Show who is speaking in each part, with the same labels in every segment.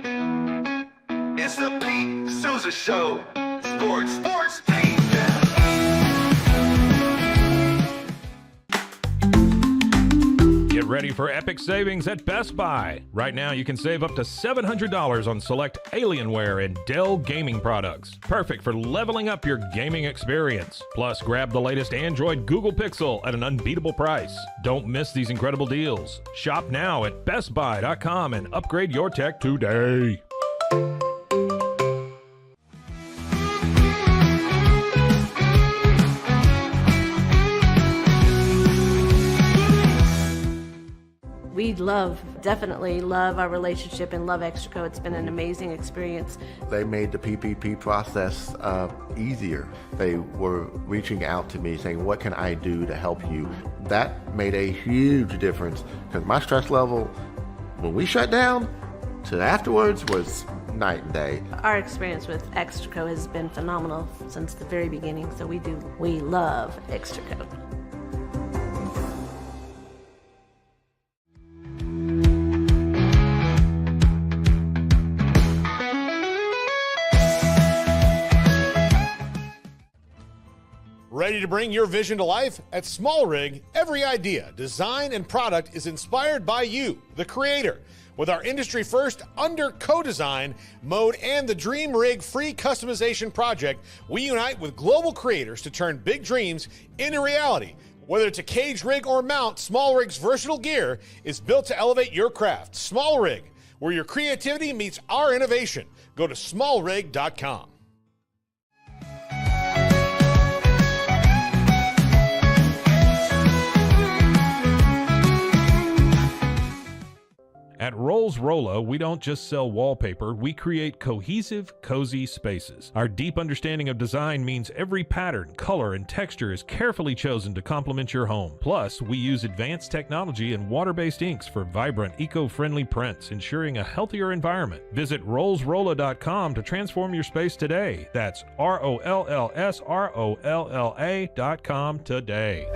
Speaker 1: It's the Pete Sousa Show. Sports, team.
Speaker 2: Get ready for epic savings at Best Buy. Right now, you can save up to $700 on select Alienware and Dell gaming products. Perfect for leveling up your gaming experience. Plus, grab the latest Android Google Pixel at an unbeatable price. Don't miss these incredible deals. Shop now at bestbuy.com and upgrade your tech today.
Speaker 3: We definitely love our relationship and love Extraco. It's been an amazing experience.
Speaker 4: They made the PPP process easier. They were reaching out to me saying, what can I do to help you? That made a huge difference because my stress level, when we shut down, to afterwards was night and day.
Speaker 3: Our experience with Extraco has been phenomenal since the very beginning, so we love Extraco.
Speaker 5: Ready to bring your vision to life? At Small Rig, every idea, design, and product is inspired by you, the creator. With our industry-first under co-design mode and the Dream Rig free customization project, we unite with global creators to turn big dreams into reality. Whether it's a cage rig or mount, Small Rig's versatile gear is built to elevate your craft. Small Rig, where your creativity meets our innovation. Go to smallrig.com.
Speaker 2: At Rolls Rolla, we don't just sell wallpaper, we create cohesive, cozy spaces. Our deep understanding of design means every pattern, color, and texture is carefully chosen to complement your home. Plus, we use advanced technology and water-based inks for vibrant, eco-friendly prints, ensuring a healthier environment. Visit rollsrolla.com to transform your space today. That's ROLLSROLLA.com today.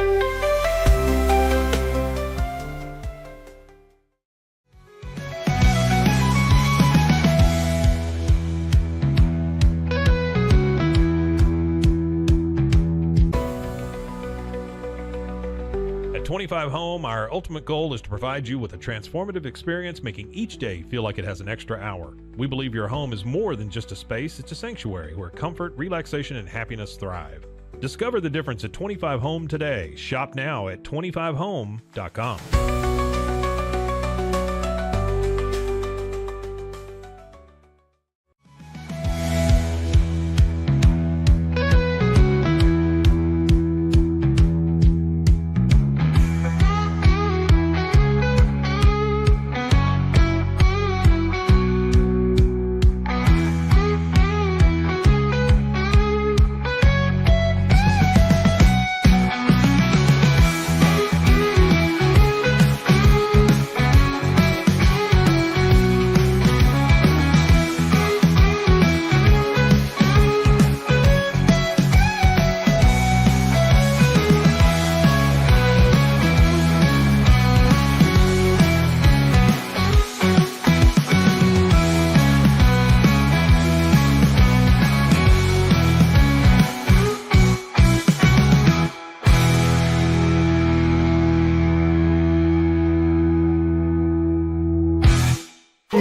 Speaker 2: At 25 Home, our ultimate goal is to provide you with a transformative experience, making each day feel like it has an extra hour. We believe your home is more than just a space, it's a sanctuary where comfort, relaxation, and happiness thrive. Discover the difference at 25 Home today. Shop now at 25home.com.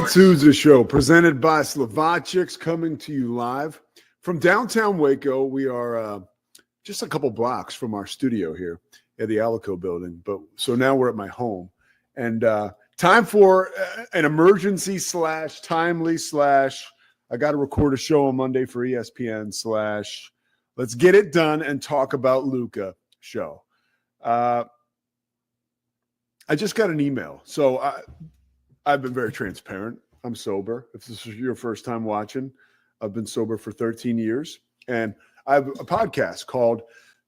Speaker 6: Sousa Show, presented by Slovaceks, coming to you live from downtown Waco. We are just a couple blocks from our studio here at the Alico building. So now we're at my home. And time for an emergency / timely / I got to record a show on Monday for ESPN / let's get it done and talk about Luka show. I just got an email. So I've been very transparent. I'm sober. If this is your first time watching, I've been sober for 13 years. And I have a podcast called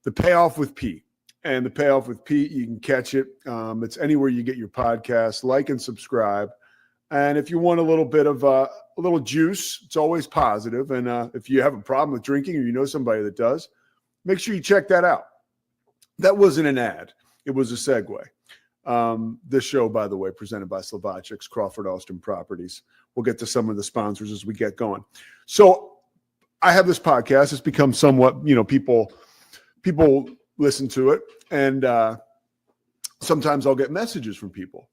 Speaker 6: The Payoff with Pete. And The Payoff with Pete, you can catch it. It's anywhere you get your podcast. Like and subscribe. And if you want a little bit of a little juice, it's always positive. And if you have a problem with drinking or you know somebody that does, make sure you check that out. That wasn't an ad. It was a segue. This show, by the way, presented by Slovaceks, Crawford Austin Properties, we'll get to some of the sponsors as we get going. So I have this podcast. It's become somewhat, people listen to it. And sometimes I'll get messages from people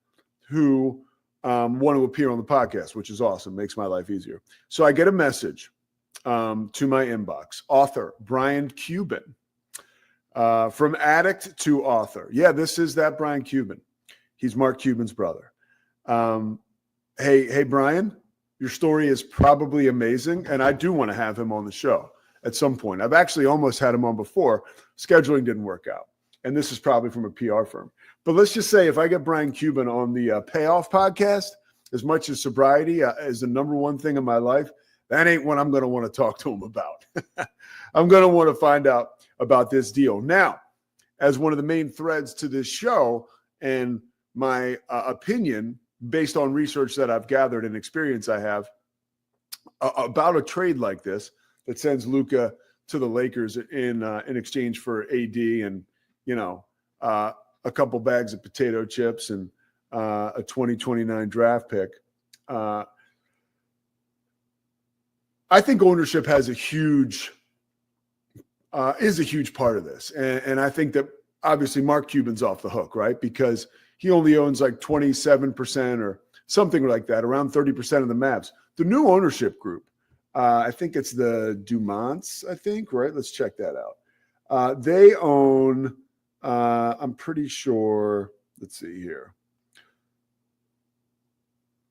Speaker 6: who want to appear on the podcast, which is awesome. Makes my life easier. So I get a message to my inbox. Author Brian Cuban, from addict to author. Yeah, this is that Brian Cuban. He's Mark Cuban's brother. Hey, Brian, your story is probably amazing, and I do want to have him on the show at some point. I've actually almost had him on before. Scheduling didn't work out, and this is probably from a PR firm. But let's just say if I get Brian Cuban on the Payoff podcast, as much as sobriety is the number one thing in my life, that ain't what I'm going to want to talk to him about. I'm going to want to find out about this deal. Now, as one of the main threads to this show and my opinion based on research that I've gathered and experience I have about a trade like this that sends Luka to the Lakers in exchange for AD and, a couple bags of potato chips and a 2029 draft pick. I think ownership has is a huge part of this. And I think that obviously Mark Cuban's off the hook, right? Because he only owns like 27% or something like that, around 30% of the Mavs. The new ownership group, I think it's the Dumonts, right? Let's check that out. They own, I'm pretty sure, let's see here.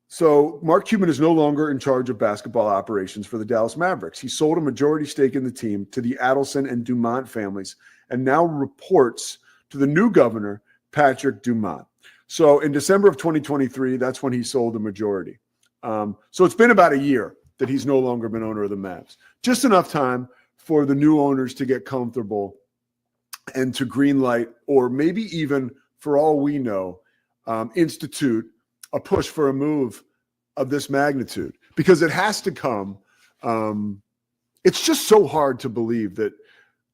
Speaker 6: So Mark Cuban is no longer in charge of basketball operations for the Dallas Mavericks. He sold a majority stake in the team to the Adelson and Dumont families and now reports to the new governor, Patrick Dumont. So in December of 2023, that's when he sold the majority. So it's been about a year that he's no longer been owner of the Mavs. Just enough time for the new owners to get comfortable and to greenlight, or maybe even, for all we know, institute a push for a move of this magnitude, because it has to come. It's just so hard to believe that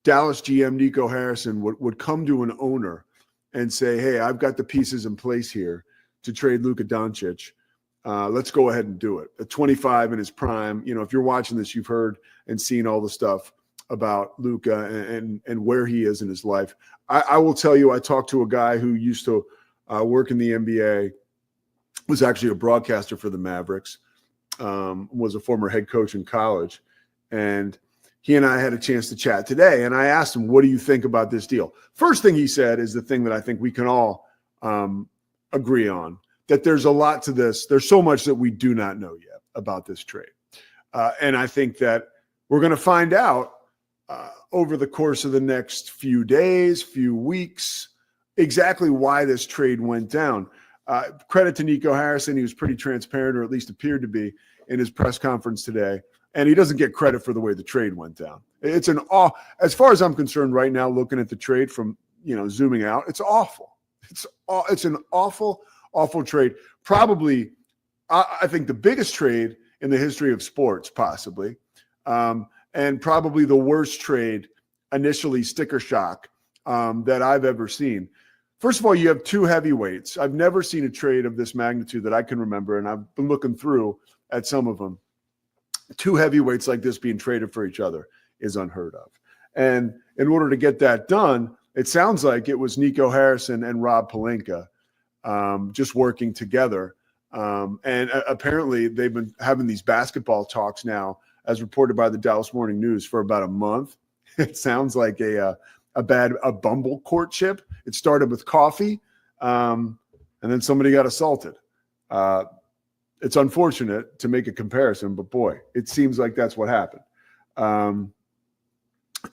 Speaker 6: Dallas GM Nico Harrison would come to an owner and say, hey, I've got the pieces in place here to trade Luka Doncic. Let's go ahead and do it. At 25 in his prime, if you're watching this, you've heard and seen all the stuff about Luka and where he is in his life. I will tell you, I talked to a guy who used to work in the NBA, was actually a broadcaster for the Mavericks, was a former head coach in college. And he and I had a chance to chat today. And I asked him, what do you think about this deal? First thing he said is the thing that I think we can all agree on, that there's a lot to this. There's so much that we do not know yet about this trade. And I think that we're going to find out over the course of the next few days, few weeks, exactly why this trade went down. Credit to Nico Harrison. He was pretty transparent, or at least appeared to be, in his press conference today. And he doesn't get credit for the way the trade went down. It's as far as I'm concerned right now, looking at the trade from, zooming out, it's awful. It's an awful, awful trade. Probably, I think the biggest trade in the history of sports, possibly. And probably the worst trade, initially sticker shock, that I've ever seen. First of all, you have two heavyweights. I've never seen a trade of this magnitude that I can remember, and I've been looking through at some of them. Two heavyweights like this being traded for each other is unheard of. And in order to get that done, it sounds like it was Nico Harrison and Rob Pelinka just working together. And apparently they've been having these basketball talks now, as reported by the Dallas Morning News, for about a month. It sounds like a bumble courtship. It started with coffee, and then somebody got assaulted. It's unfortunate to make a comparison, but boy, it seems like that's what happened.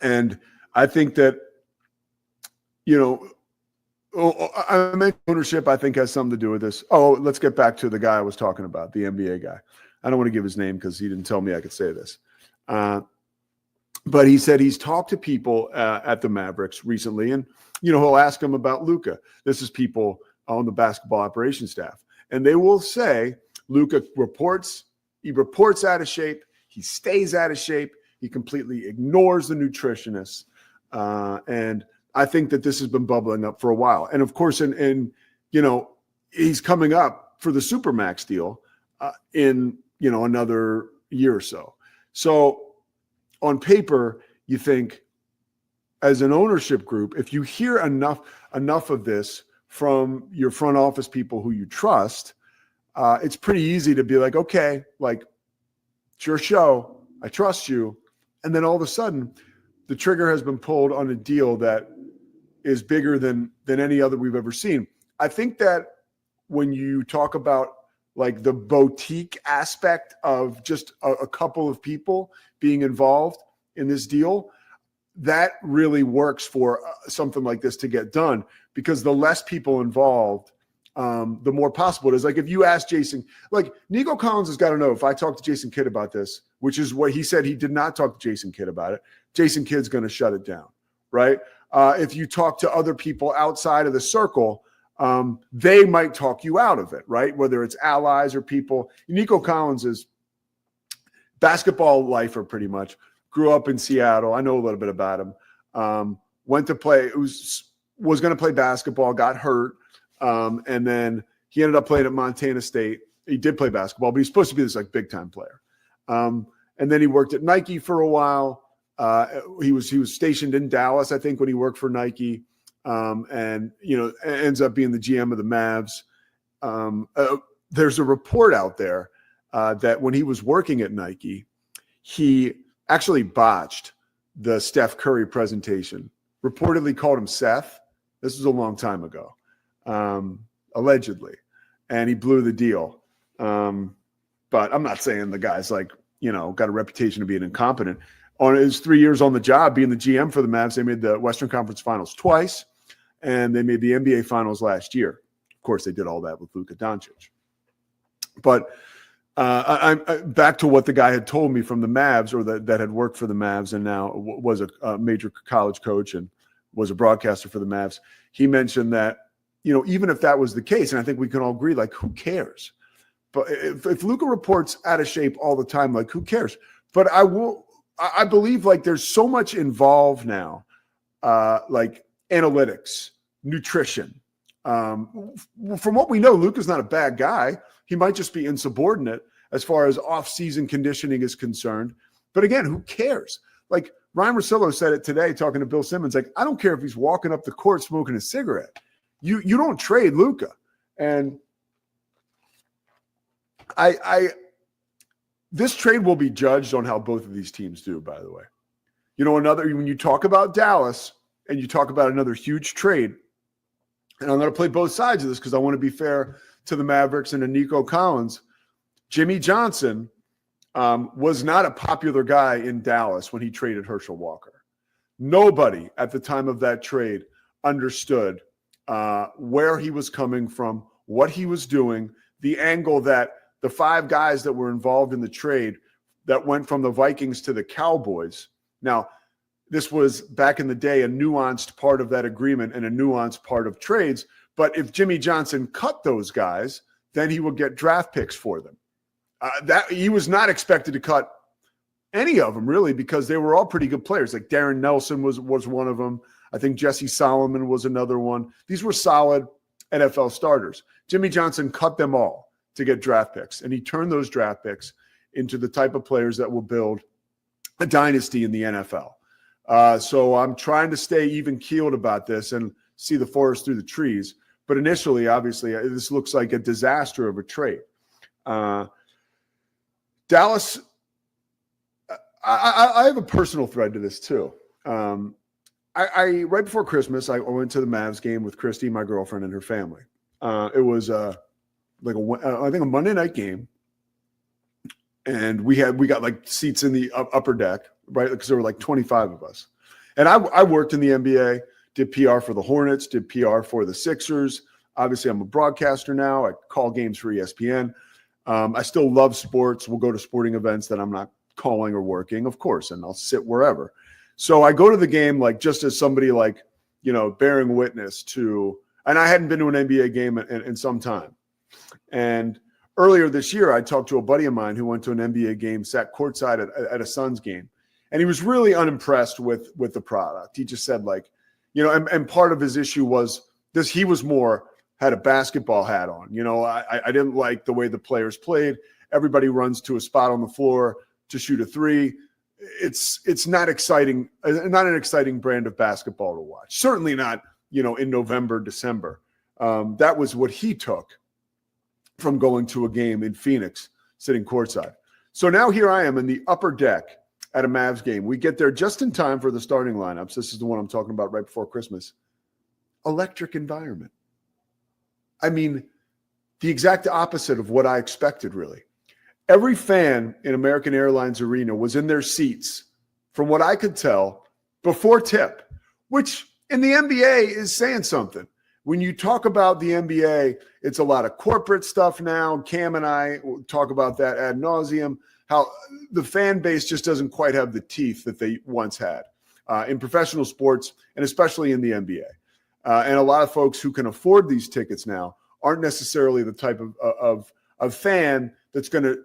Speaker 6: And I think that, I mentioned ownership, I think, has something to do with this. Oh, let's get back to the guy I was talking about, the NBA guy. I don't want to give his name because he didn't tell me I could say this. But he said he's talked to people at the Mavericks recently, and, he'll ask them about Luka. This is people on the basketball operations staff. And they will say, Luka reports out of shape. He stays out of shape. He completely ignores the nutritionists. And I think that this has been bubbling up for a while. And of course, he's coming up for the Supermax deal in another year or so. So on paper, you think as an ownership group, if you hear enough of this from your front office people who you trust, it's pretty easy to be like, okay, like, it's your show. I trust you. And then all of a sudden, the trigger has been pulled on a deal that is bigger than any other we've ever seen. I think that when you talk about like the boutique aspect of just a couple of people being involved in this deal, that really works for something like this to get done, because the less people involved, the more possible it is. Like if you ask Jason, like Nico Collins has got to know, if I talk to Jason Kidd about this, which is what he said, he did not talk to Jason Kidd about it, Jason Kidd's going to shut it down, right? If you talk to other people outside of the circle, they might talk you out of it, right? Whether it's allies or people. Nico Collins is basketball lifer pretty much. Grew up in Seattle. I know a little bit about him. Went to play, was going to play basketball, got hurt. And then he ended up playing at Montana State. He did play basketball, but he's supposed to be this like big time player. And then he worked at Nike for a while. He was stationed in Dallas, I think, when he worked for Nike. And ends up being the GM of the Mavs. There's a report out there that when he was working at Nike, he actually botched the Steph Curry presentation. Reportedly called him Seth. This was a long time ago. Allegedly, and he blew the deal. But I'm not saying the guy's like, got a reputation of being incompetent. On his 3 years on the job, being the GM for the Mavs, they made the Western Conference Finals twice, and they made the NBA Finals last year. Of course, they did all that with Luka Doncic. But I'm back to what the guy had told me from the Mavs, or that had worked for the Mavs and now was a major college coach and was a broadcaster for the Mavs. He mentioned that, even if that was the case, and I think we can all agree, like, who cares? But if Luka reports out of shape all the time, like, who cares? But I believe like there's so much involved now, like analytics, nutrition. From what we know, Luka's not a bad guy. He might just be insubordinate as far as off-season conditioning is concerned. But again, who cares? Like Ryan Russillo said it today, talking to Bill Simmons, like, I don't care if he's walking up the court smoking a cigarette. You don't trade Luka. And this trade will be judged on how both of these teams do, by the way. When you talk about Dallas and you talk about another huge trade, and I'm going to play both sides of this because I want to be fair to the Mavericks and to Nico Collins. Jimmy Johnson was not a popular guy in Dallas when he traded Herschel Walker. Nobody at the time of that trade understood where he was coming from, what he was doing, the angle that the five guys that were involved in the trade that went from the Vikings to the Cowboys. Now, this was back in the day, a nuanced part of that agreement and a nuanced part of trades. But if Jimmy Johnson cut those guys, then he would get draft picks for them. That he was not expected to cut any of them, really, because they were all pretty good players. Like Darren Nelson was one of them. I think Jesse Solomon was another one. These were solid NFL starters. Jimmy Johnson cut them all to get draft picks, and he turned those draft picks into the type of players that will build a dynasty in the NFL. So I'm trying to stay even-keeled about this and see the forest through the trees. But initially, obviously, this looks like a disaster of a trade. Dallas, I have a personal thread to this too. I right before Christmas, I went to the Mavs game with Kristy, my girlfriend, and her family. It was I think a Monday night game, and we got like seats in the upper deck, right? Because there were like 25 of us. And I worked in the NBA, did PR for the Hornets, did PR for the Sixers. Obviously, I'm a broadcaster now. I call games for ESPN. I still love sports. We'll go to sporting events that I'm not calling or working, of course, and I'll sit wherever. So I go to the game like just as somebody like, bearing witness to, and I hadn't been to an NBA game in some time. And earlier this year, I talked to a buddy of mine who went to an NBA game, sat courtside at a Suns game. And he was really unimpressed with the product. He just said like, and part of his issue was this, he was more had a basketball hat on. I didn't like the way the players played. everybody runs to a spot on the floor to shoot a three. It's not exciting, not an exciting brand of basketball to watch. Certainly not, in November, December. That was what he took from going to a game in Phoenix, sitting courtside. So now here I am in the upper deck at a Mavs game. We get there just in time for the starting lineups. This is the one I'm talking about right before Christmas. Electric environment. I mean, the exact opposite of what I expected, really. Every fan in American Airlines Arena was in their seats, from what I could tell, before tip, which in the NBA is saying something. When you talk about the NBA, it's a lot of corporate stuff now. Cam and I will talk about that ad nauseum, how the fan base just doesn't quite have the teeth that they once had in professional sports, and especially in the NBA. And a lot of folks who can afford these tickets now aren't necessarily the type of fan that's going to,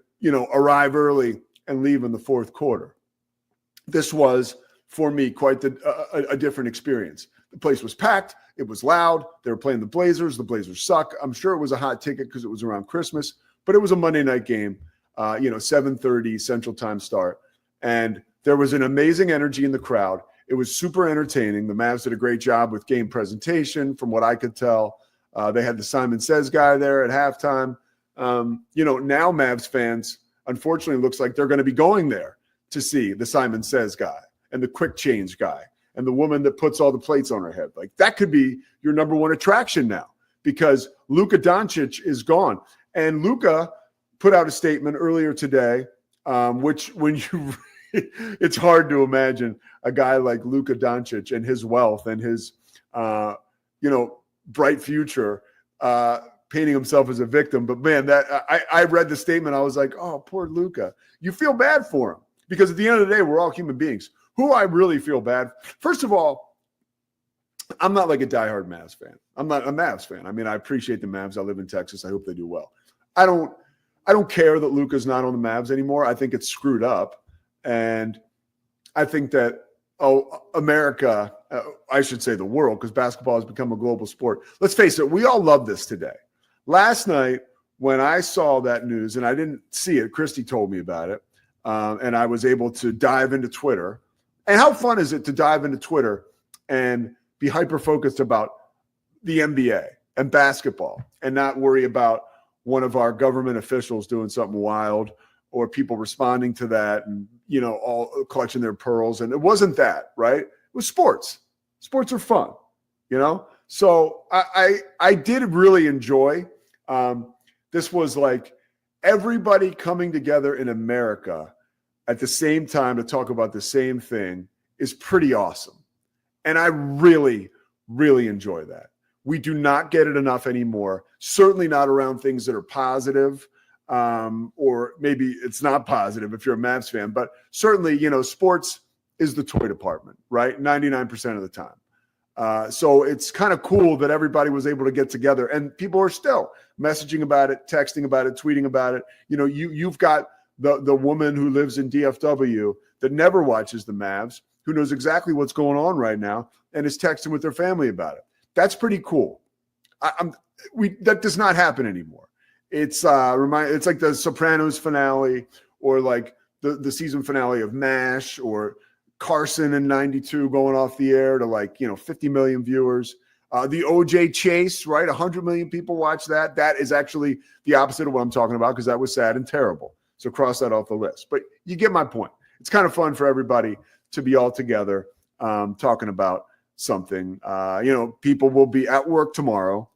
Speaker 6: arrive early and leave in the fourth quarter. This was, for me, quite a different experience. The place was packed. It was loud. They were playing the Blazers. The Blazers suck. I'm sure it was a hot ticket because it was around Christmas, but it was a Monday night game, 7:30 Central Time start. And there was an amazing energy in the crowd. It was super entertaining. The Mavs did a great job with game presentation, from what I could tell. They had the Simon Says guy there at halftime. Now Mavs fans, unfortunately, looks like they're going to be going there to see the Simon Says guy and the quick change guy and the woman that puts all the plates on her head. Like, that could be your number one attraction now, because Luka Doncic is gone. And Luka put out a statement earlier today, which when you it's hard to imagine a guy like Luka Doncic and his wealth and his bright future painting himself as a victim. But man, that I read the statement. I was like, oh, poor Luka. You feel bad for him, because at the end of the day, we're all human beings. Who I really feel bad. First of all, I'm not like a diehard Mavs fan. I'm not a Mavs fan. I mean, I appreciate the Mavs. I live in Texas. I hope they do well. I don't care that Luka's not on the Mavs anymore. I think it's screwed up. And I think that, America, I should say the world, because basketball has become a global sport. Let's face it, we all love this today. Last night, when I saw that news, and I didn't see it, Kristy told me about it, and I was able to dive into Twitter. And how fun is it to dive into Twitter and be hyper-focused about the NBA and basketball and not worry about one of our government officials doing something wild or people responding to that and, all clutching their pearls. And it wasn't that, right? It was sports. Sports are fun, So I did really enjoy. This was like everybody coming together in America at the same time to talk about the same thing is pretty awesome. And I really, really enjoy that. We do not get it enough anymore. Certainly not around things that are positive, or maybe it's not positive if you're a Mavs fan, but certainly, sports is the toy department, right? 99% of the time. So it's kind of cool that everybody was able to get together, and people are still messaging about it, texting about it, tweeting about it. You've got the woman who lives in DFW that never watches the Mavs, who knows exactly what's going on right now and is texting with their family about it. That's pretty cool. That does not happen anymore. It's like the Sopranos finale, or like the season finale of MASH, or Carson in 92 going off the air to 50 million viewers. The OJ chase, right? 100 million people watch that. That is actually the opposite of what I'm talking about, because that was sad and terrible. So cross that off the list. But you get my point. It's kind of fun for everybody to be all together talking about something. People will be at work tomorrow.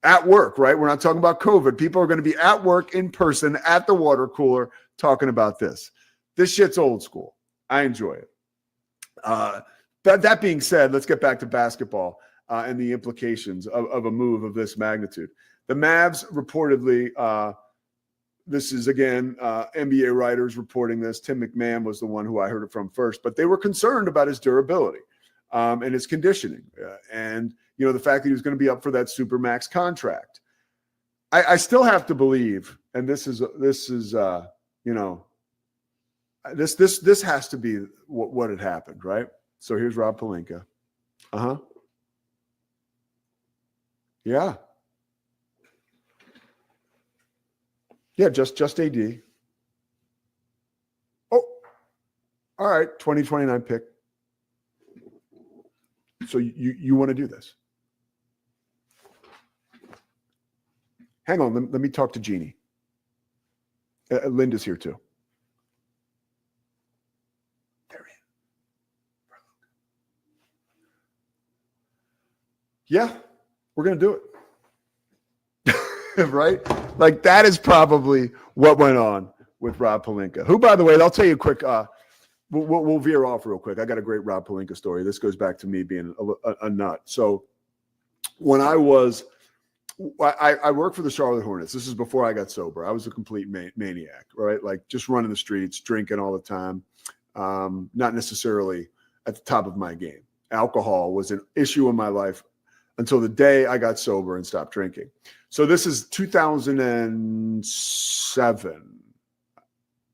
Speaker 6: At work, right? We're not talking about COVID. People are going to be at work in person at the water cooler talking about this. This shit's old school. I enjoy it. That being said, let's get back to basketball and the implications of a move of this magnitude. The Mavs reportedly, this is again, NBA writers reporting this. Tim McMahon was the one who I heard it from first, but they were concerned about his durability and his conditioning, and the fact that he was going to be up for that Supermax contract. I still have to believe, and this has to be what had happened, right? So here's Rob Pelinka. Yeah. Yeah, just AD. Oh, all right, 2029 pick. So you want to do this? Hang on, let me talk to Jeannie. Linda's here too. Yeah, we're going to do it. Right? Like that is probably what went on with Rob Pelinka, who, by the way, I'll tell you a quick, we'll veer off real quick. I got a great Rob Pelinka story. This goes back to me being a nut. So when I worked for the Charlotte Hornets. This is before I got sober. I was a complete maniac, right? Like just running the streets, drinking all the time. Not necessarily at the top of my game. Alcohol was an issue in my life until the day I got sober and stopped drinking. So this is 2007.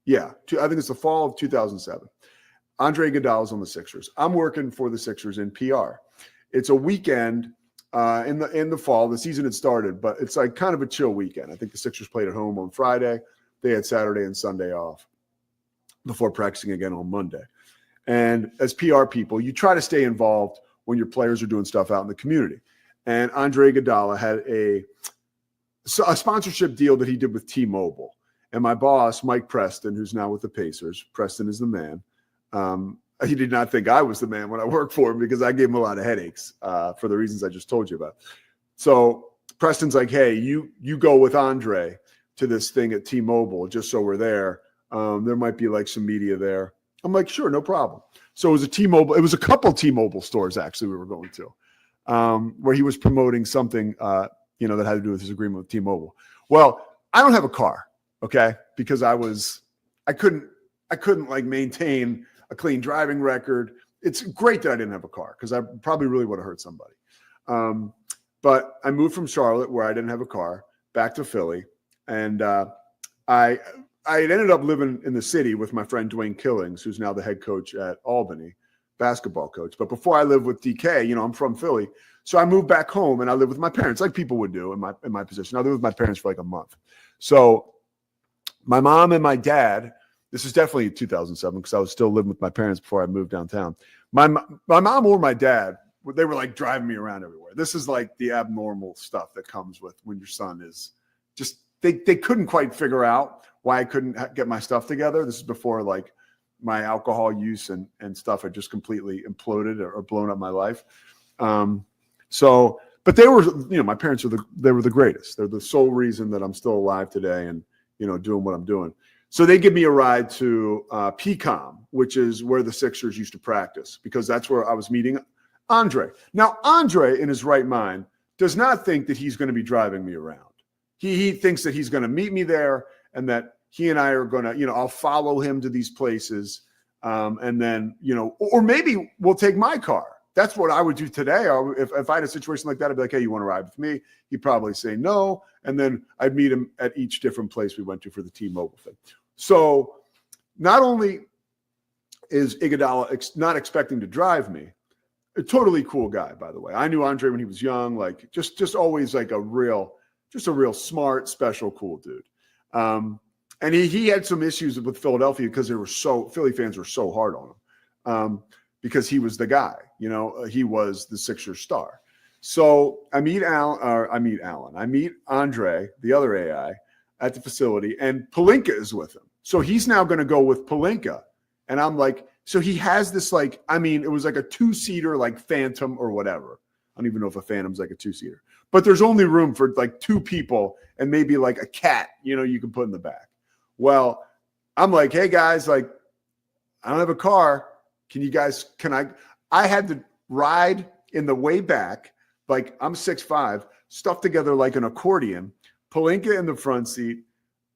Speaker 6: Yeah, I think it's the fall of 2007. Andre Iguodala's on the Sixers. I'm working for the Sixers in PR. It's a weekend in the fall. The season had started, but it's like kind of a chill weekend. I think the Sixers played at home on Friday. They had Saturday and Sunday off before practicing again on Monday. And as PR people, you try to stay involved when your players are doing stuff out in the community. And Andre Iguodala had a sponsorship deal that he did with T-Mobile. And my boss, Mike Preston, who's now with the Pacers, Preston is the man. He did not think I was the man when I worked for him because I gave him a lot of headaches for the reasons I just told you about. So Preston's like, hey, you go with Andre to this thing at T-Mobile just so we're there. There might be like some media there. I'm like, sure, no problem. So it was a T-Mobile. It was a couple T-Mobile stores actually we were going to where he was promoting something, that had to do with his agreement with T-Mobile. Well, I don't have a car, okay, because I couldn't like maintain a clean driving record. It's great that I didn't have a car because I probably really would have hurt somebody. But I moved from Charlotte where I didn't have a car back to Philly. And I had ended up living in the city with my friend Dwayne Killings, who's now the head coach at Albany, basketball coach. But before I lived with DK, I'm from Philly. So I moved back home and I lived with my parents like people would do in my position. I lived with my parents for like a month. So my mom and my dad, this is definitely 2007 because I was still living with my parents before I moved downtown. My mom or my dad, they were like driving me around everywhere. This is like the abnormal stuff that comes with when your son is just, they couldn't quite figure out why I couldn't get my stuff together. This is before like my alcohol use and stuff had just completely imploded or blown up my life. But they were, my parents they were the greatest. They're the sole reason that I'm still alive today and, doing what I'm doing. So they give me a ride to PCOM, which is where the Sixers used to practice, because that's where I was meeting Andre. Now, Andre, in his right mind, does not think that he's going to be driving me around. He thinks that he's going to meet me there and that he and I are going to, I'll follow him to these places. And then, or maybe we'll take my car. That's what I would do today. If I had a situation like that, I'd be like, hey, you want to ride with me? He'd probably say no. And then I'd meet him at each different place we went to for the T-Mobile thing. So not only is Iguodala not expecting to drive me, a totally cool guy, by the way. I knew Andre when he was young, like just always like a real smart, special, cool dude. And he had some issues with Philadelphia because Philly fans were so hard on him because he was the guy, he was the Sixers star. So I meet Andre, the other AI, at the facility, and Pelinka is with him. So he's now going to go with Pelinka. And I'm like, so he has this it was like a 2-seater, like Phantom or whatever. I don't even know if a Phantom's like a 2-seater. But there's only room for like 2 people and maybe like a cat, you can put in the back. Well, I'm like, hey guys, like, I don't have a car. I had to ride in the way back. Like I'm 6'5", stuffed together like an accordion, Pelinka in the front seat,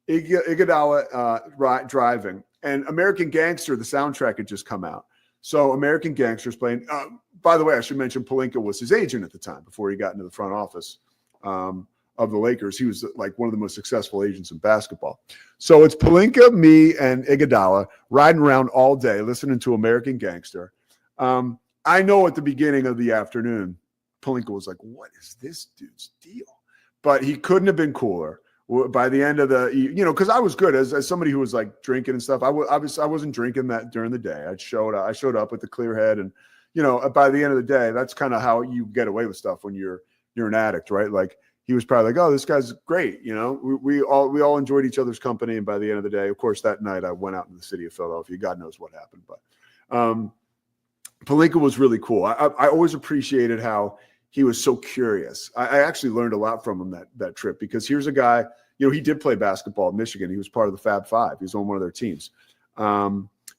Speaker 6: Iguodala driving, and American Gangster, the soundtrack had just come out. So American Gangster's playing. By the way, I should mention Pelinka was his agent at the time before he got into the front office of the Lakers. He was like one of the most successful agents in basketball. So it's Pelinka, me, and Iguodala riding around all day listening to American Gangster. I know at the beginning of the afternoon, Pelinka was like, what is this dude's deal? But he couldn't have been cooler. By the end of the, because I was good as somebody who was like drinking and stuff. I wasn't drinking that during the day. I showed up with a clear head, and by the end of the day, that's kind of how you get away with stuff when you're an addict, right? Like he was probably like, oh, this guy's great. We all enjoyed each other's company, and by the end of the day, of course, that night I went out in the city of Philadelphia. God knows what happened, but Pelinka was really cool. I always appreciated how he was so curious. I actually learned a lot from him that trip, because here's a guy, he did play basketball at Michigan. He was part of the Fab Five. He was on one of their teams.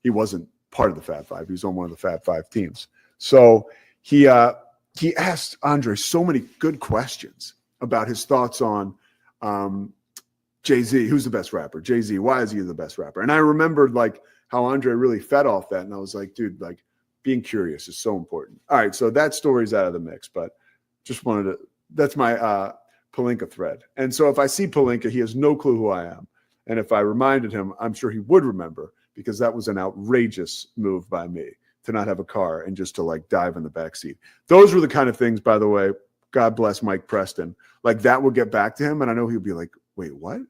Speaker 6: He wasn't part of the Fab Five. He was on one of the Fab Five teams. So he asked Andre so many good questions about his thoughts on Jay-Z. Who's the best rapper? Jay-Z. Why is he the best rapper? And I remembered like how Andre really fed off that. And I was like, dude, like being curious is so important. All right. So that story's out of the mix, but just wanted to, that's my Pelinka thread. And so if I see Pelinka, he has no clue who I am. And if I reminded him, I'm sure he would remember, because that was an outrageous move by me to not have a car and just to like dive in the backseat. Those were the kind of things, by the way, God bless Mike Preston, like that would get back to him. And I know he'd be like, wait, what?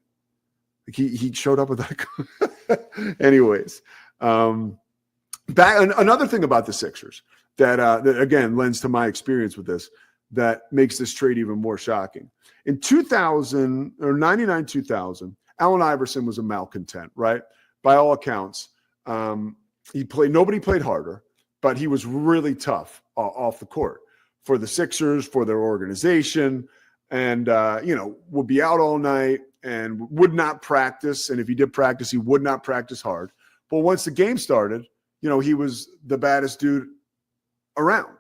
Speaker 6: Like he showed up with that. Anyways, another thing about the Sixers that again lends to my experience with this, that makes this trade even more shocking. In 2000 or 99, 2000, Allen Iverson was a malcontent, right? By all accounts, nobody played harder, but he was really tough off the court for the Sixers, for their organization, and would be out all night and would not practice. And if he did practice, he would not practice hard. But once the game started, he was the baddest dude around.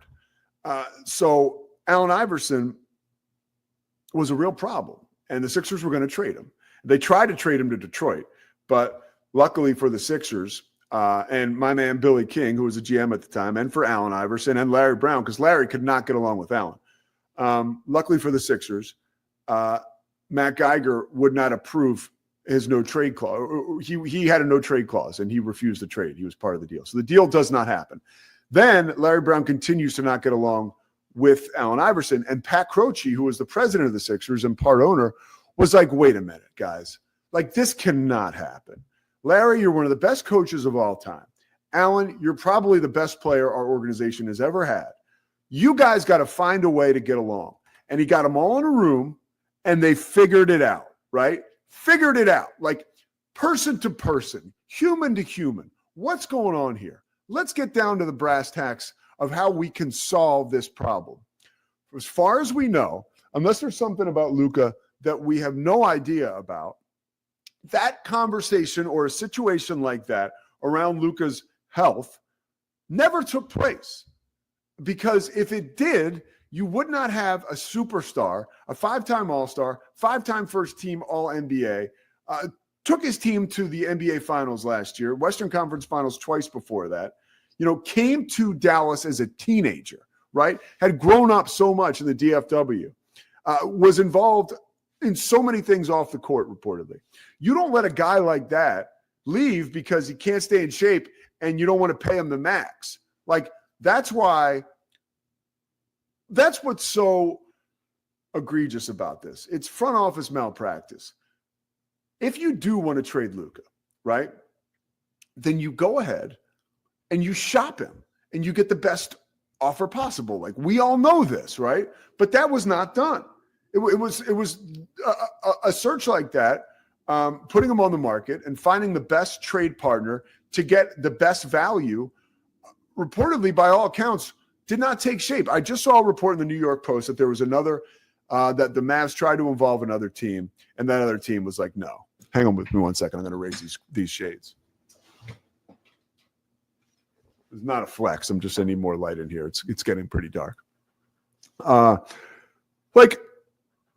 Speaker 6: So Allen Iverson was a real problem, and the Sixers were going to trade him. They tried to trade him to Detroit, but luckily for the Sixers and my man Billy King, who was a GM at the time, and for Allen Iverson and Larry Brown, because Larry could not get along with Allen. Luckily for the Sixers, Matt Geiger would not approve his no trade clause. He had a no trade clause, and he refused to trade. He was part of the deal. So the deal does not happen. Then Larry Brown continues to not get along with Allen Iverson, and Pat Croce, who was the president of the Sixers and part owner, was like, wait a minute, guys. Like, this cannot happen. Larry, you're one of the best coaches of all time. Allen, you're probably the best player our organization has ever had. You guys got to find a way to get along. And he got them all in a room, and they figured it out, right? Figured it out, like person to person, human to human. What's going on here? Let's get down to the brass tacks of how we can solve this problem. As far as we know, unless there's something about Luka that we have no idea about, that conversation or a situation like that around Luka's health never took place. Because if it did, you would not have a superstar, a five-time All-Star, five-time first-team All-NBA, took his team to the NBA Finals last year, Western Conference Finals twice before that, came to Dallas as a teenager, right? Had grown up so much in the DFW, was involved in so many things off the court, reportedly. You don't let a guy like that leave because he can't stay in shape and you don't want to pay him the max. Like, that's what's so egregious about this. It's front office malpractice. If you do want to trade Luka, right, then you go ahead and you shop him and you get the best offer possible. Like, we all know this, right? But that was not done. It was a search like that, putting him on the market and finding the best trade partner to get the best value, reportedly, by all accounts, did not take shape. I just saw a report in the New York Post that there was another, that the Mavs tried to involve another team, and that other team was like, no. Hang on with me one second. I'm going to raise these shades. It's not a flex. I need more light in here. It's getting pretty dark.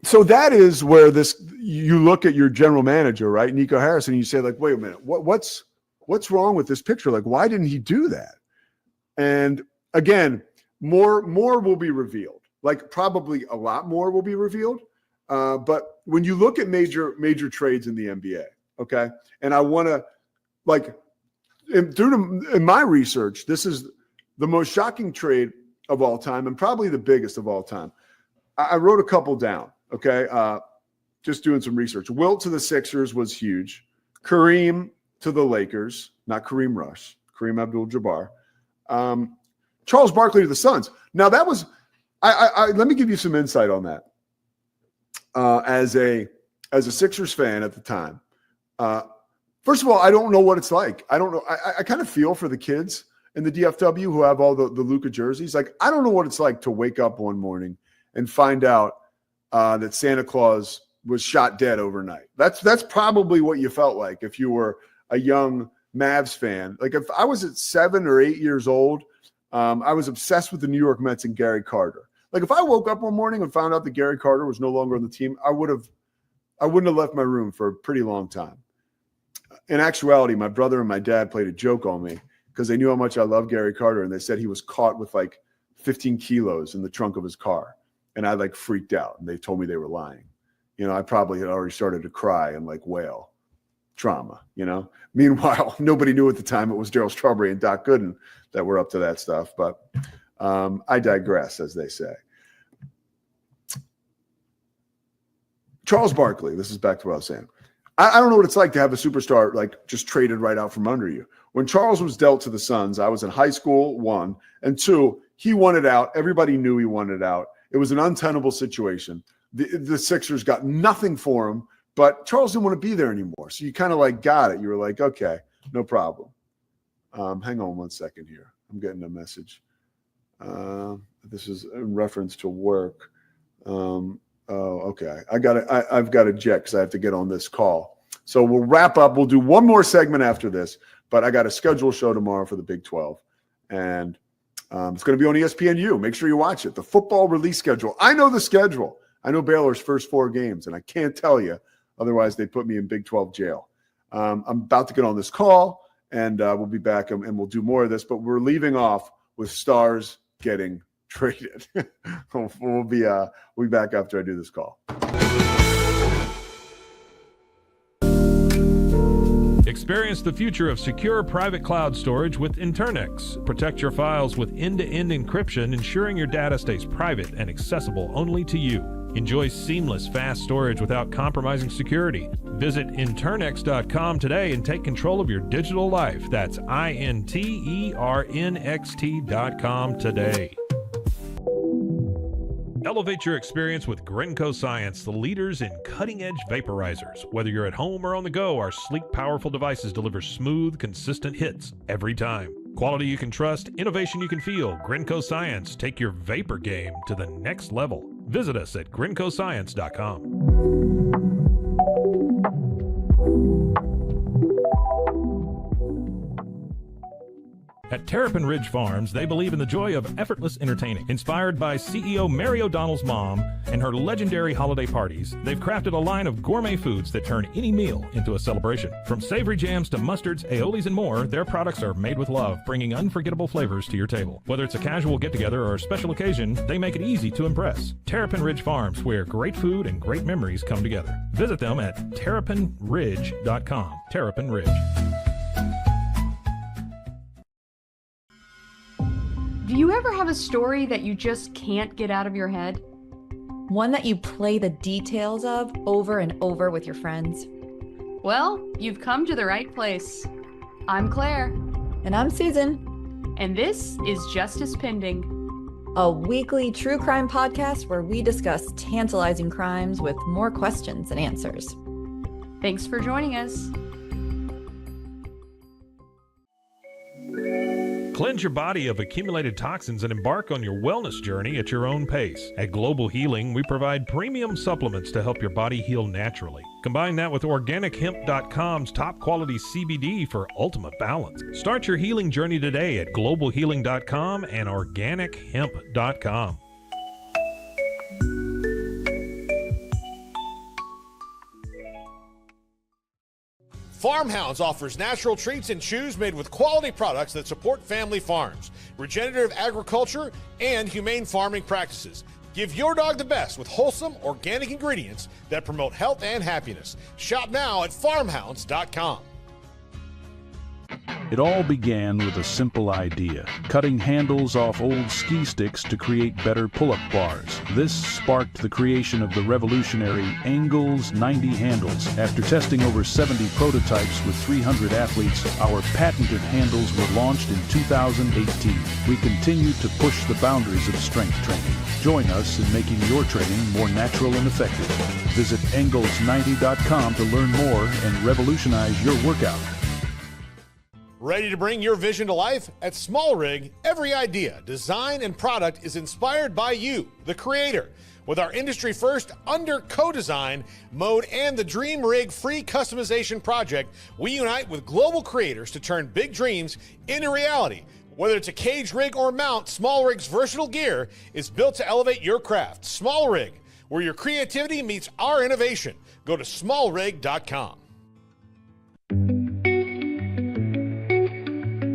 Speaker 6: So that is where you look at your general manager, right, Nico Harris, and you say, like, wait a minute, what's wrong with this picture? Like, why didn't he do that? And again, more will be revealed. Like, probably a lot more will be revealed. But when you look at major trades in the NBA, okay, and I want to, like, in my research, this is the most shocking trade of all time and probably the biggest of all time. I wrote a couple down, okay? just doing some research. Wilt to the Sixers was huge. Kareem to the Lakers, not Kareem Rush, Kareem Abdul-Jabbar. Charles Barkley to the Suns. Now that was, let me give you some insight on that. As a Sixers fan at the time, first of all, I don't know what it's like. I don't know. I kind of feel for the kids in the DFW who have all the Luka jerseys. Like, I don't know what it's like to wake up one morning and find out that Santa Claus was shot dead overnight. That's probably what you felt like if you were a young Mavs fan. Like, if I was at 7 or 8 years old, I was obsessed with the New York Mets and Gary Carter. Like, if I woke up one morning and found out that Gary Carter was no longer on the team, I wouldn't have left my room for a pretty long time. In actuality, my brother and my dad played a joke on me because they knew how much I love Gary Carter, and they said he was caught with like 15 kilos in the trunk of his car. And I like freaked out, and they told me they were lying. You know, I probably had already started to cry and like wail. Trauma, you know. Meanwhile, nobody knew at the time it was Darryl Strawberry and Doc Gooden that were up to that stuff. But I digress, as they say. Charles Barkley, this is back to what I was saying. I don't know what it's like to have a superstar like just traded right out from under you. When Charles was dealt to the Suns, I was in high school, 1, and 2, he wanted out. Everybody knew he wanted out. It was an untenable situation. The Sixers got nothing for him, but Charles didn't want to be there anymore. So you kind of like got it. You were like, okay, no problem. Hang on one second here. I'm getting a message. This is in reference to work. Oh, okay. I've got to jet because I have to get on this call. So we'll wrap up. We'll do one more segment after this, but I got a scheduled show tomorrow for the Big 12. And it's going to be on ESPNU. Make sure you watch it. The football release schedule. I know the schedule. I know Baylor's first 4 games, and I can't tell you. Otherwise, they put me in Big 12 jail. I'm about to get on this call, and we'll be back, and we'll do more of this. But we're leaving off with stars getting traded. We'll be back after I do this call.
Speaker 2: Experience the future of secure private cloud storage with Internex. Protect your files with end-to-end encryption, ensuring your data stays private and accessible only to you. Enjoy seamless, fast storage without compromising security. Visit Internex.com today and take control of your digital life. That's INTERNXT.com today. Elevate your experience with Grinco Science, the leaders in cutting-edge vaporizers. Whether you're at home or on the go, our sleek, powerful devices deliver smooth, consistent hits every time. Quality you can trust, innovation you can feel. Grinco Science. Take your vapor game to the next level. Visit us at GrincoScience.com. At Terrapin Ridge Farms, they believe in the joy of effortless entertaining. Inspired by CEO Mary O'Donnell's mom and her legendary holiday parties, they've crafted a line of gourmet foods that turn any meal into a celebration. From savory jams to mustards, aiolis, and more, their products are made with love, bringing unforgettable flavors to your table. Whether it's a casual get-together or a special occasion, they make it easy to impress. Terrapin Ridge Farms, where great food and great memories come together. Visit them at terrapinridge.com. Terrapin Ridge.
Speaker 7: Do you ever have a story that you just can't get out of your head?
Speaker 8: One that you play the details of over and over with your friends?
Speaker 7: Well, you've come to the right place. I'm Claire.
Speaker 8: And I'm Susan.
Speaker 7: And this is Justice Pending,
Speaker 8: a weekly true crime podcast where we discuss tantalizing crimes with more questions than answers.
Speaker 7: Thanks for joining us.
Speaker 2: Cleanse your body of accumulated toxins and embark on your wellness journey at your own pace. At Global Healing, we provide premium supplements to help your body heal naturally. Combine that with OrganicHemp.com's top quality CBD for ultimate balance. Start your healing journey today at GlobalHealing.com and OrganicHemp.com.
Speaker 5: Farmhounds offers natural treats and chews made with quality products that support family farms, regenerative agriculture, and humane farming practices. Give your dog the best with wholesome, organic ingredients that promote health and happiness. Shop now at farmhounds.com.
Speaker 9: It all began with a simple idea, cutting handles off old ski sticks to create better pull-up bars. This sparked the creation of the revolutionary Engels 90 handles. After testing over 70 prototypes with 300 athletes, our patented handles were launched in 2018. We continue to push the boundaries of strength training. Join us in making your training more natural and effective. Visit Engels90.com to learn more and revolutionize your workout.
Speaker 5: Ready to bring your vision to life? At Small Rig, every idea, design, and product is inspired by you, the creator. With our industry-first under co-design mode and the Dream Rig free customization project, we unite with global creators to turn big dreams into reality. Whether it's a cage rig or mount, Small Rig's versatile gear is built to elevate your craft. Small Rig, where your creativity meets our innovation. Go to smallrig.com.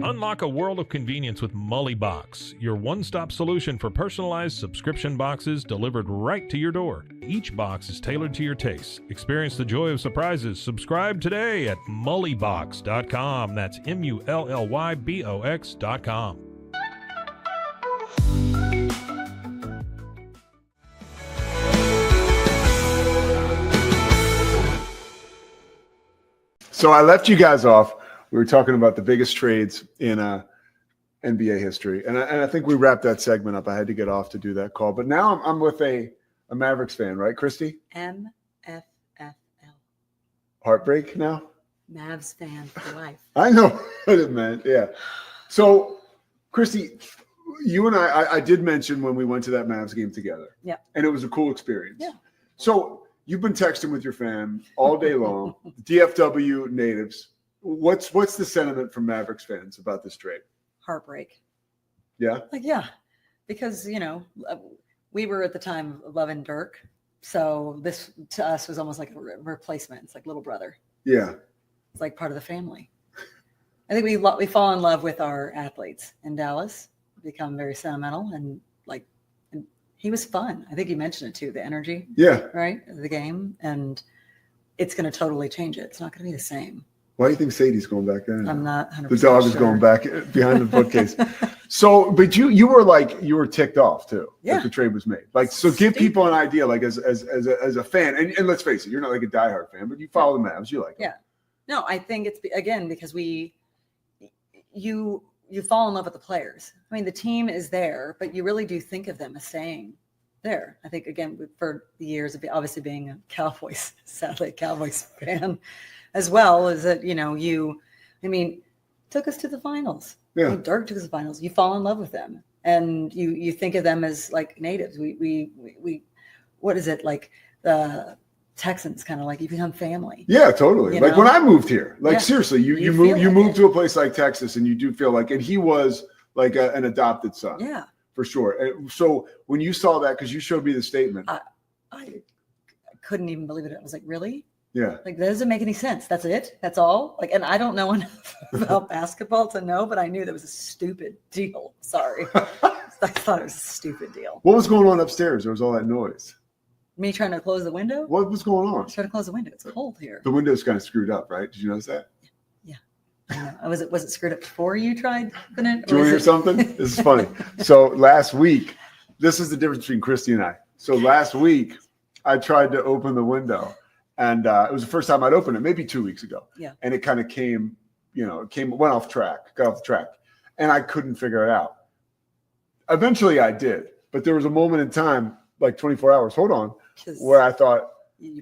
Speaker 2: Unlock a world of convenience with Mully Box, your one-stop solution for personalized subscription boxes delivered right to your door. Each box is tailored to your tastes. Experience the joy of surprises. Subscribe today at mullybox.com. That's MULLYBOX.com.
Speaker 6: So I left you guys off. We were talking about the biggest trades in NBA history, and I think we wrapped that segment up. I had to get off to do that call, but now I'm with a Mavericks fan, right, Kristy?
Speaker 10: MFFL.
Speaker 6: Heartbreak now?
Speaker 10: Mavs fan for life.
Speaker 6: I know what it meant, yeah. So, Kristy, you and I did mention when we went to that Mavs game together.
Speaker 10: Yeah.
Speaker 6: And it was a cool experience.
Speaker 10: Yeah.
Speaker 6: So you've been texting with your fam all day long, DFW natives. What's the sentiment from Mavericks fans about this trade?
Speaker 10: Heartbreak.
Speaker 6: Yeah.
Speaker 10: Yeah, because we were at the time loving Dirk, so this to us was almost like a replacement. It's like little brother.
Speaker 6: Yeah.
Speaker 10: It's like part of the family. I think we fall in love with our athletes in Dallas, become very sentimental, and he was fun. I think you mentioned it too, the energy.
Speaker 6: Yeah.
Speaker 10: Right, the game, and it's going to totally change it. It's not going to be the same.
Speaker 6: Why do you think Sadie's going back there?
Speaker 10: I'm not 100%
Speaker 6: The dog is
Speaker 10: sure.
Speaker 6: going back behind the bookcase. So, but you were ticked off too.
Speaker 10: Yeah.
Speaker 6: That the trade was made. So give people an idea, as a fan, and let's face it, you're not like a diehard fan, but you follow the Mavs, you like them.
Speaker 10: Yeah. No, I think it's again because you fall in love with the players. I mean, the team is there, but you really do think of them as staying there. I think again for the years of obviously being a Cowboys fan. As well as that, took us to the finals.
Speaker 6: Yeah.
Speaker 10: I mean, Dirk took us to the finals. You fall in love with them, and you think of them as like natives. We what is it like the Texans? Kind of like you become family.
Speaker 6: Yeah, totally. Like when I moved here, seriously, you moved to a place like Texas, and you do feel like, and he was like an adopted son.
Speaker 10: Yeah,
Speaker 6: for sure. And so when you saw that, because you showed me the statement,
Speaker 10: I couldn't even believe it. I was like, really?
Speaker 6: Yeah.
Speaker 10: Like, that doesn't make any sense. That's it? That's all? And I don't know enough about basketball to know, but I knew that was a stupid deal. Sorry. I thought it was a stupid deal.
Speaker 6: What was going on upstairs? There was all that noise.
Speaker 10: Me trying to close the window?
Speaker 6: What was going on?
Speaker 10: I was trying to close the window. It's cold here.
Speaker 6: The window's kind of screwed up, right? Did you notice that?
Speaker 10: Yeah. I know. Was it screwed up before you tried putting it?
Speaker 6: Do you want to hear something? This is funny. So last week, this is the difference between Kristy and I. So last week, I tried to open the window. And it was the first time I'd opened it, maybe 2 weeks ago.
Speaker 10: Yeah.
Speaker 6: And it kind of went off track, got off the track. And I couldn't figure it out. Eventually I did. But there was a moment in time, like 24 hours, hold on, where I thought,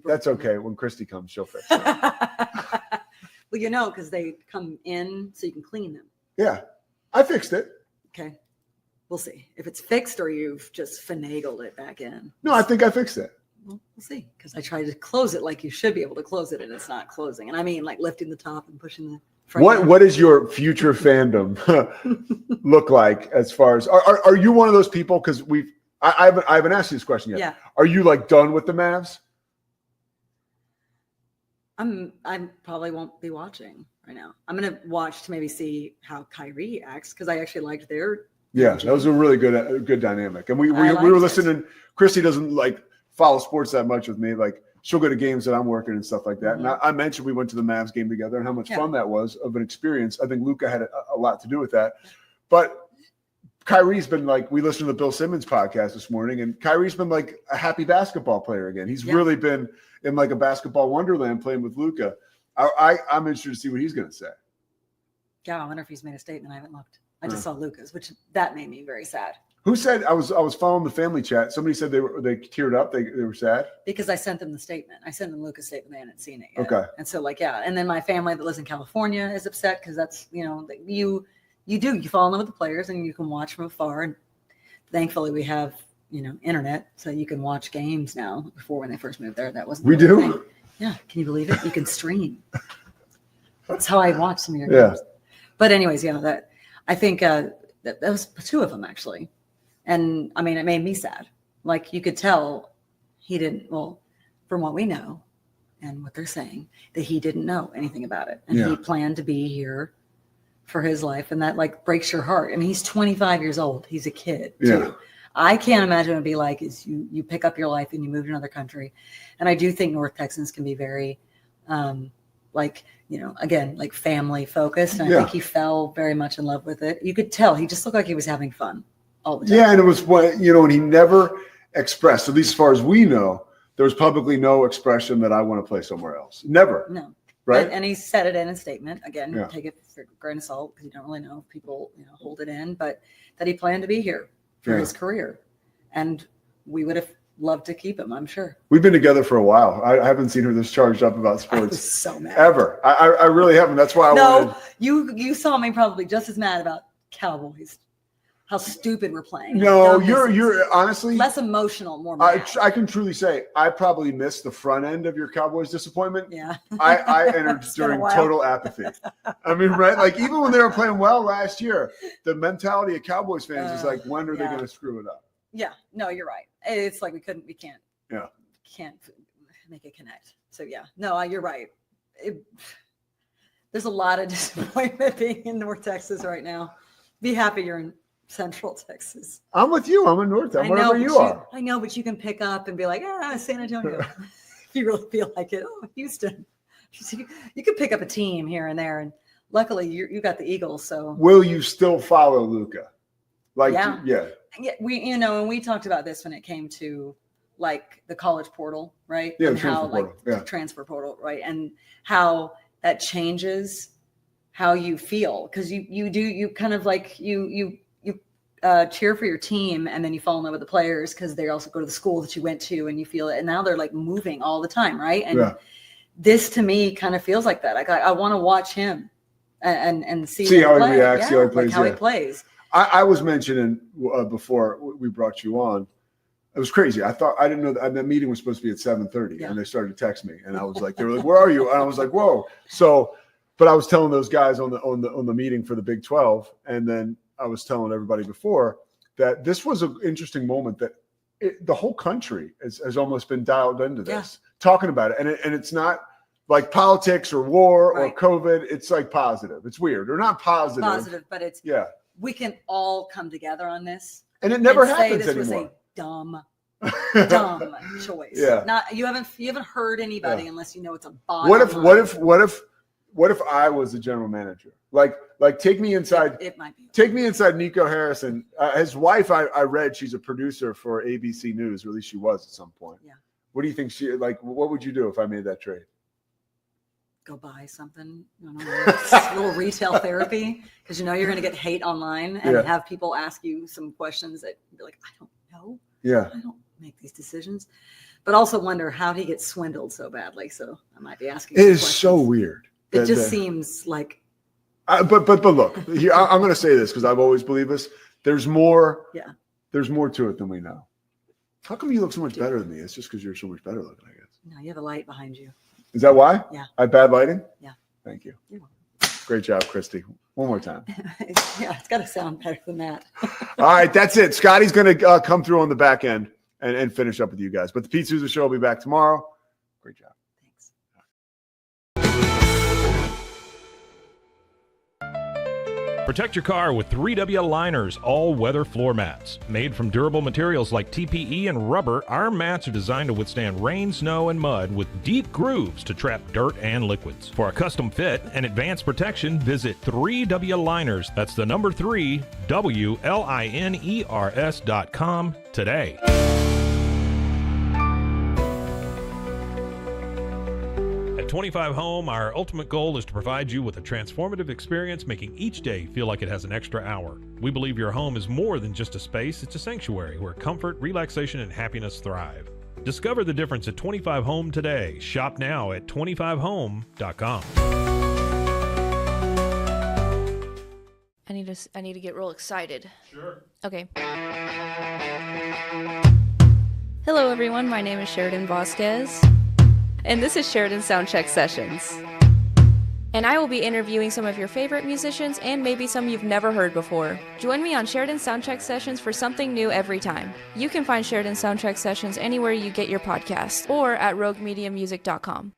Speaker 6: that's okay. When Kristy comes, she'll fix it.
Speaker 10: Well, because they come in so you can clean them.
Speaker 6: Yeah. I fixed it.
Speaker 10: Okay. We'll see. If it's fixed or you've just finagled it back in.
Speaker 6: No, I think I fixed it.
Speaker 10: We'll see, because I tried to close it like you should be able to close it, and it's not closing. And I mean, like lifting the top and pushing the front.
Speaker 6: What does your future fandom look like as far as are you one of those people? Because I haven't asked you this question yet.
Speaker 10: Yeah.
Speaker 6: Are you like done with the Mavs?
Speaker 10: I probably won't be watching right now. I'm gonna watch to maybe see how Kyrie acts, because I actually liked their.
Speaker 6: Yeah, that was a really good dynamic, and we were listening. Kristy doesn't follow sports that much with me. Like she'll go to games that I'm working and stuff like that. And I mentioned we went to the Mavs game together and how much fun that was of an experience. I think Luka had a lot to do with that. But Kyrie's been like, we listened to the Bill Simmons podcast this morning, and Kyrie's been like a happy basketball player again. He's really been in like a basketball wonderland playing with Luka. I'm interested to see what he's going to say.
Speaker 10: Yeah, I wonder if he's made a statement. I haven't looked. I just saw Luka's, which that made me very sad.
Speaker 6: Who said I was following the family chat? Somebody said they teared up. They were sad
Speaker 10: because I sent them the statement. I sent them Luka's statement. They hadn't seen it yet.
Speaker 6: Okay.
Speaker 10: And so and then my family that lives in California is upset because that's you fall in love with the players and you can watch from afar. And thankfully we have internet, so you can watch games now. Before when they first moved there, that wasn't.
Speaker 6: We do.
Speaker 10: Thing. Yeah. Can you believe it? You can stream. That's how I watch some of your games. But anyways, that I think that was two of them actually. And I mean, it made me sad. Like you could tell he didn't, from what we know and what they're saying, that he didn't know anything about it. And he planned to be here for his life. And that like breaks your heart. And he's 25 years old. He's a kid too.
Speaker 6: Yeah.
Speaker 10: I can't imagine what it'd be like is you pick up your life and you move to another country. And I do think North Texans can be very, again, like family focused. And I think he fell very much in love with it. You could tell he just looked like he was having fun all the time.
Speaker 6: Yeah, and it was and he never expressed, at least as far as we know, there was publicly no expression that I want to play somewhere else. Never.
Speaker 10: No.
Speaker 6: Right.
Speaker 10: And he said it in a statement. Again, take it for a grain of salt because you don't really know if people hold it in, but that he planned to be here for his career. And we would have loved to keep him, I'm sure.
Speaker 6: We've been together for a while. I haven't seen her this charged up about sports.
Speaker 10: I was so mad.
Speaker 6: Ever. I really haven't. That's why I wanted.
Speaker 10: You saw me probably just as mad about Cowboys. How stupid we're playing.
Speaker 6: No, you're honestly
Speaker 10: less emotional, more mad.
Speaker 6: I can truly say I probably missed the front end of your Cowboys disappointment.
Speaker 10: Yeah.
Speaker 6: I entered during total apathy. I mean, right? Like even when they were playing well last year, the mentality of Cowboys fans is like, when are they going to screw it up?
Speaker 10: Yeah. No, you're right. It's like we can't make it connect. So you're right. There's a lot of disappointment being in North Texas right now. Be happy you're in Central Texas.
Speaker 6: I'm with you. I'm in North. I'm wherever you are.
Speaker 10: I know, but you can pick up and be like, San Antonio. If you really feel like it. Oh, Houston. You can pick up a team here and there. And luckily you got the Eagles. So
Speaker 6: will you still follow Luka?
Speaker 10: Yeah, we talked about this when it came to like the college portal, right?
Speaker 6: Yeah,
Speaker 10: and how the transfer portal, right? And how that changes how you feel. Because you kind of like you cheer for your team and then you fall in love with the players because they also go to the school that you went to and you feel it. And now they're like moving all the time, right? And this to me kind of feels like that. Like I want to watch him and see
Speaker 6: how he reacts, see how he plays.
Speaker 10: How he plays.
Speaker 6: I was mentioning before we brought you on, it was crazy. I didn't know that meeting was supposed to be at 7:30 and they started to text me and I was like, they were like, where are you? And I was like, whoa. So, but I was telling those guys on the meeting for the Big 12. And then I was telling everybody before that this was an interesting moment that the whole country has almost been dialed into this, talking about it. And it's not like politics or war or COVID. It's like positive. It's weird. Or not positive.
Speaker 10: Positive, but it's we can all come together on this.
Speaker 6: And it never happens
Speaker 10: this
Speaker 6: anymore.
Speaker 10: Was a dumb choice. You haven't hurt anybody unless you know it's a bottom line.
Speaker 6: What if I was the general manager? Like take me inside.
Speaker 10: It might be.
Speaker 6: Take me inside Nico Harrison. His wife, I read, she's a producer for ABC News, or at least she was at some point. Yeah. What do you think what would you do if I made that trade?
Speaker 10: Go buy something, a little retail therapy, because you're going to get hate online and have people ask you some questions that be like, I don't know.
Speaker 6: Yeah.
Speaker 10: I don't make these decisions. But also wonder how he gets swindled so badly. So I might be asking.
Speaker 6: It is so weird.
Speaker 10: It just seems like.
Speaker 6: But look, here, I'm going to say this because I've always believed this. There's more. Yeah. There's more to it than we know. How come you look so much better than me? It's just because you're so much better looking, I guess.
Speaker 10: No, you have a light behind you.
Speaker 6: Is that why?
Speaker 10: Yeah.
Speaker 6: I have bad lighting?
Speaker 10: Yeah.
Speaker 6: Thank you.
Speaker 10: You're welcome.
Speaker 6: Great job, Kristy. One more time.
Speaker 10: Yeah, it's got to sound better than that.
Speaker 6: All right, that's it. Scotty's going to come through on the back end and finish up with you guys. But the Pete Sousa Show will be back tomorrow. Great job.
Speaker 10: Thanks.
Speaker 2: For Protect your car with 3W Liners all-weather floor mats. Made from durable materials like TPE and rubber, our mats are designed to withstand rain, snow, and mud with deep grooves to trap dirt and liquids. For a custom fit and advanced protection, visit 3W Liners. That's the number 3, WLINERS.com today. At 25 Home, our ultimate goal is to provide you with a transformative experience, making each day feel like it has an extra hour. We believe your home is more than just a space, it's a sanctuary where comfort, relaxation, and happiness thrive. Discover the difference at 25 Home today. Shop now at 25home.com.
Speaker 11: I need to get real excited.
Speaker 2: Sure.
Speaker 11: Okay. Hello everyone, my name is Sheridan Vasquez, and this is Sheridan Soundcheck Sessions. And I will be interviewing some of your favorite musicians and maybe some you've never heard before. Join me on Sheridan Soundcheck Sessions for something new every time. You can find Sheridan Soundcheck Sessions anywhere you get your podcasts or at roguemediamusic.com.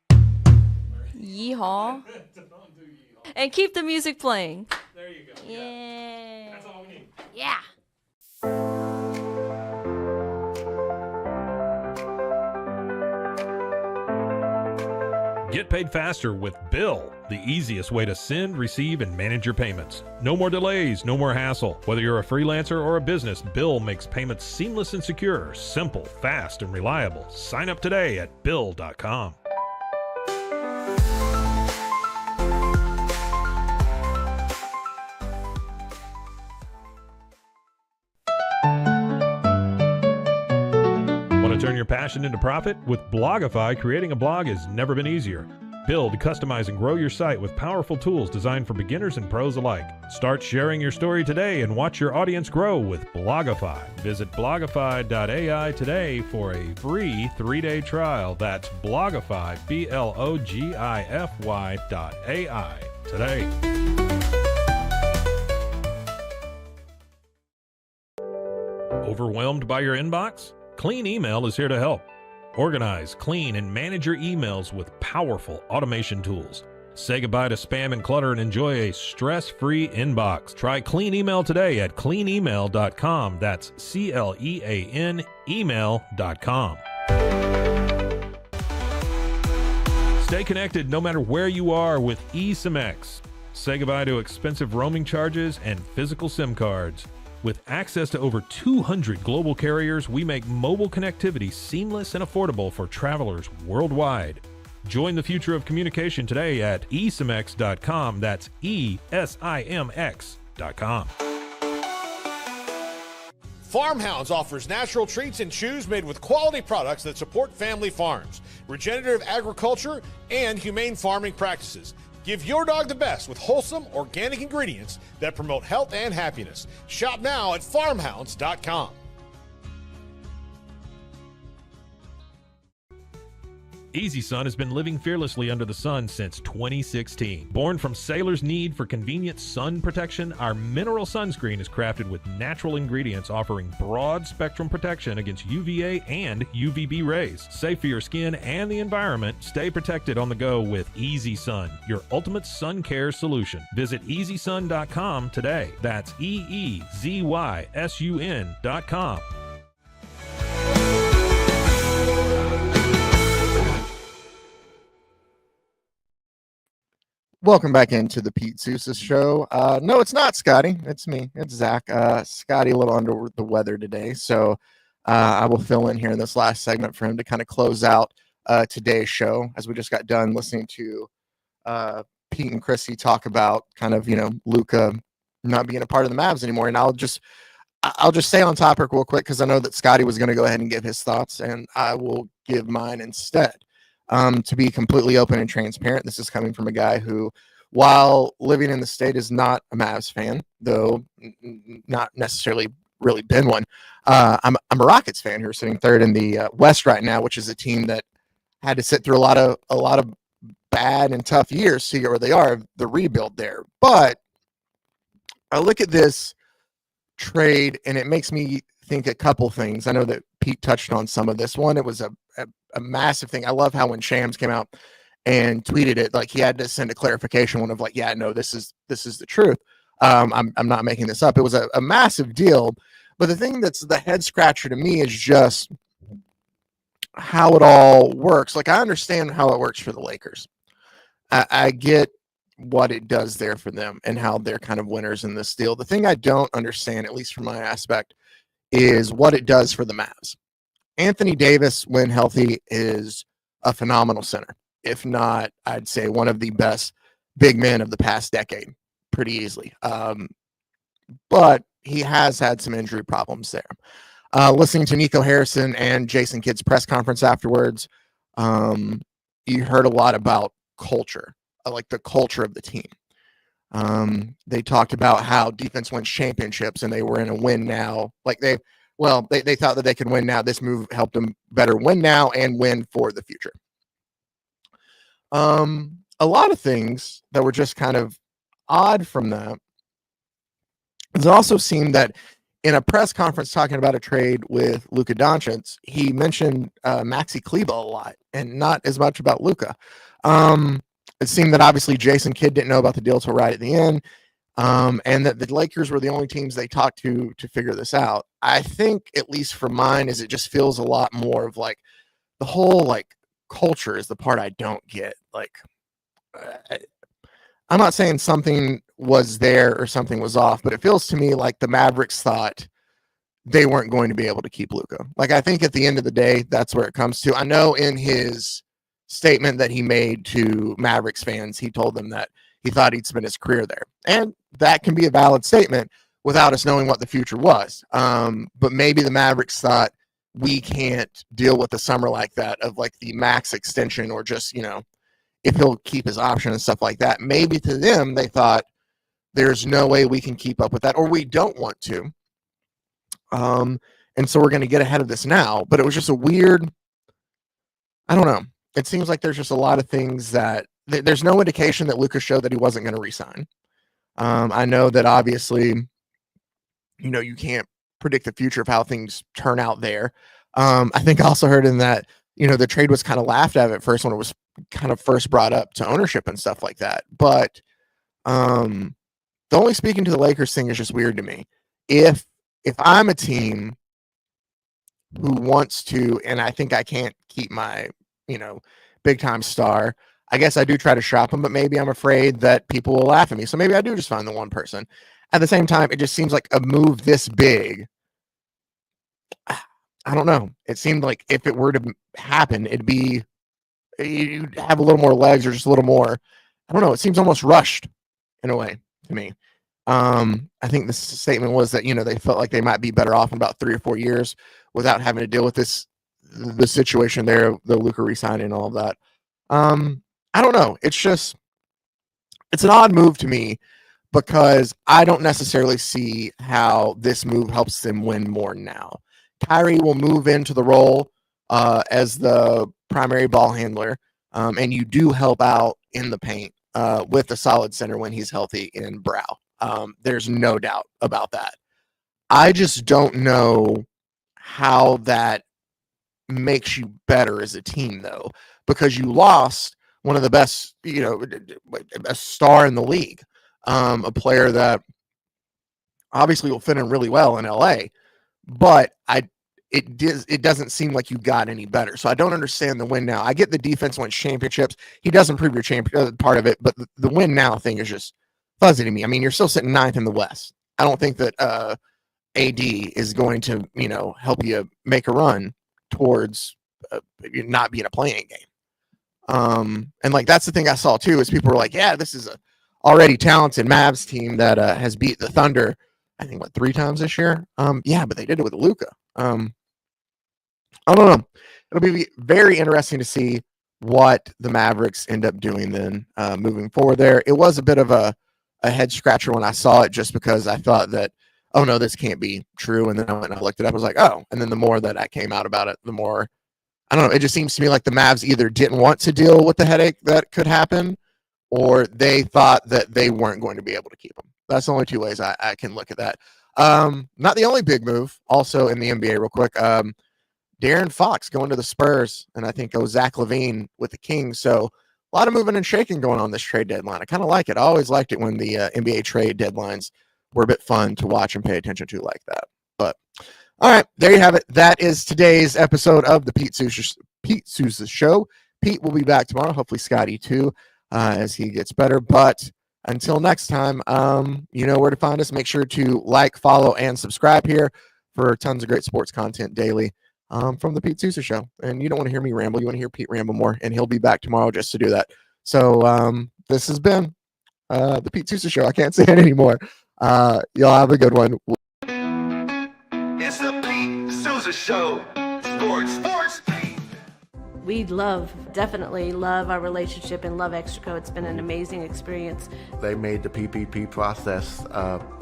Speaker 11: Yeehaw. And keep the music playing.
Speaker 2: There you go.
Speaker 11: Yeah.
Speaker 2: That's all we need.
Speaker 11: Yeah.
Speaker 2: Get paid faster with Bill, the easiest way to send, receive, and manage your payments. No more delays, no more hassle. Whether you're a freelancer or a business, Bill makes payments seamless and secure, simple, fast, and reliable. Sign up today at Bill.com. Want to turn your passion into profit? With Blogify, creating a blog has never been easier. Build, customize, and grow your site with powerful tools designed for beginners and pros alike. Start sharing your story today and watch your audience grow with Blogify. Visit blogify.ai today for a free 3-day trial. That's Blogify, BLOGIFY.ai today. Overwhelmed by your inbox? Clean Email is here to help. Organize, clean, and manage your emails with powerful automation tools. Say goodbye to spam and clutter and enjoy a stress-free inbox. Try Clean Email today at cleanemail.com. That's CLEAN email.com. Stay connected no matter where you are with eSIM-X. Say goodbye to expensive roaming charges and physical SIM cards. With access to over 200 global carriers, we make mobile connectivity seamless and affordable for travelers worldwide. Join the future of communication today at eSIMX.com. That's ESIMX.com.
Speaker 5: Farmhounds offers natural treats and chews made with quality products that support family farms, regenerative agriculture, and humane farming practices. Give your dog the best with wholesome, organic ingredients that promote health and happiness. Shop now at farmhounds.com.
Speaker 2: Easy Sun has been living fearlessly under the sun since 2016. Born from sailors' need for convenient sun protection, our mineral sunscreen is crafted with natural ingredients offering broad spectrum protection against UVA and UVB rays. Safe for your skin and the environment, stay protected on the go with Easy Sun, your ultimate sun care solution. Visit EasySun.com today. That's EEZYSUN.com.
Speaker 12: Welcome back into the Pete Sousa show. No, it's not Scotty. It's me. It's Zach. Scotty a little under the weather today, so I will fill in here in this last segment for him to kind of close out today's show, as we just got done listening to Pete and Kristy talk about kind of, Luka not being a part of the Mavs anymore. And I'll just stay on topic real quick because I know that Scotty was going to go ahead and give his thoughts, and I will give mine instead. To be completely open and transparent, this is coming from a guy who, while living in the state, is not a Mavs fan, though not necessarily really been one. I'm a Rockets fan who are sitting third in the West right now, which is a team that had to sit through a lot of bad and tough years to get where they are, the rebuild there. But I look at this trade and it makes me think a couple things. I know that Pete touched on some of this. One, it was a massive thing. I love how when Shams came out and tweeted it, like he had to send a clarification one of like, yeah, no, this is the truth. I'm not making this up. It was a massive deal. But the thing that's the head scratcher to me is just how it all works. Like, I understand how it works for the Lakers. I get what it does there for them and how they're kind of winners in this deal. The thing I don't understand, at least from my aspect, is what it does for the Mavs. Anthony Davis, when healthy, is a phenomenal center. If not, I'd say one of the best big men of the past decade, pretty easily. But he has had some injury problems there. Listening to Nico Harrison and Jason Kidd's press conference afterwards, you heard a lot about culture, like the culture of the team. They talked about how defense wins championships and they were in a win now. Like they thought that they could win now. This move helped them better win now and win for the future. A lot of things that were just kind of odd from that. It also seemed that in a press conference talking about a trade with Luka Doncic, he mentioned Maxi Kleber a lot and not as much about Luka. It seemed that obviously Jason Kidd didn't know about the deal till right at the end, and that the Lakers were the only teams they talked to figure this out. I think, at least for mine, is it just feels a lot more of like the whole like culture is the part I don't get. Like, I'm not saying something was there or something was off, but it feels to me like the Mavericks thought they weren't going to be able to keep Luka. Like, I think at the end of the day, that's where it comes to. I know in his statement that he made to Mavericks fans, he told them that he thought he'd spend his career there. And that can be a valid statement without us knowing what the future was. But maybe the Mavericks thought, we can't deal with the summer like that of like the max extension, or just, you know, if he'll keep his option and stuff like that. Maybe to them, they thought there's no way we can keep up with that, or we don't want to. And so we're going to get ahead of this now. But it was just a weird, I don't know. It seems like there's just a lot of things that there's no indication that Luka showed that he wasn't going to resign. I know that obviously, you know, you can't predict the future of how things turn out there. I think I also heard in that, you know, the trade was kind of laughed at first when it was kind of first brought up to ownership and stuff like that. But the only speaking to the Lakers thing is just weird to me. If I'm a team who wants to, and I think I can't keep my, you know, big time star, I guess I do try to shop him, but maybe I'm afraid that people will laugh at me. So maybe I do just find the one person. At the same time, it just seems like a move this big, I don't know. It seemed like if it were to happen, it'd be, you'd have a little more legs or just a little more, I don't know. It seems almost rushed in a way to me. I think the statement was that, you know, they felt like they might be better off in about 3 or 4 years without having to deal with the situation there, the Luka re-signing and all of that. I don't know. It's just, it's an odd move to me because I don't necessarily see how this move helps them win more now. Kyrie will move into the role as the primary ball handler, and you do help out in the paint with a solid center when he's healthy in Brow. There's no doubt about that. I just don't know how that makes you better as a team, though, because you lost one of the best, you know, a star in the league, a player that obviously will fit in really well in LA, but it doesn't seem like you got any better. So I don't understand the win now. I get the defense wins championships. He does improve your champion part of it, but the win now thing is just fuzzy to me. I mean, you're still sitting 9th in the West. I don't think that AD is going to, you know, help you make a run towards not being a playing game. And like, that's the thing I saw too, is people were like, yeah, this is a already talented Mavs team that has beat the Thunder, I think, 3 times this year. Yeah, but they did it with Luka. I don't know. It'll be very interesting to see what the Mavericks end up doing then moving forward there. It was a bit of a head scratcher when I saw it, just because I thought that, oh no, this can't be true. And then I went and I looked it up. I was like, oh. And then the more that I came out about it, the more, I don't know. It just seems to me like the Mavs either didn't want to deal with the headache that could happen, or they thought that they weren't going to be able to keep him. That's the only 2 ways I can look at that. Not the only big move. Also in the NBA, real quick, De'Aaron Fox going to the Spurs, and I think Zach LaVine with the Kings. So a lot of moving and shaking going on this trade deadline. I kind of like it. I always liked it when the NBA trade deadlines were a bit fun to watch and pay attention to like that. But all right, there you have it. That is today's episode of the Pete Sousa Show. Pete will be back tomorrow. Hopefully Scotty too, as he gets better. But until next time, you know where to find us. Make sure to like, follow, and subscribe here for tons of great sports content daily from the Pete Sousa Show. And you don't want to hear me ramble. You want to hear Pete ramble more, and he'll be back tomorrow just to do that. So this has been the Pete Sousa Show. I can't say it anymore. Y'all have a good one.
Speaker 1: It's the Pete Sousa Show. Sports.
Speaker 3: We definitely love our relationship and love Extraco. It's been an amazing experience.
Speaker 4: They made the PPP process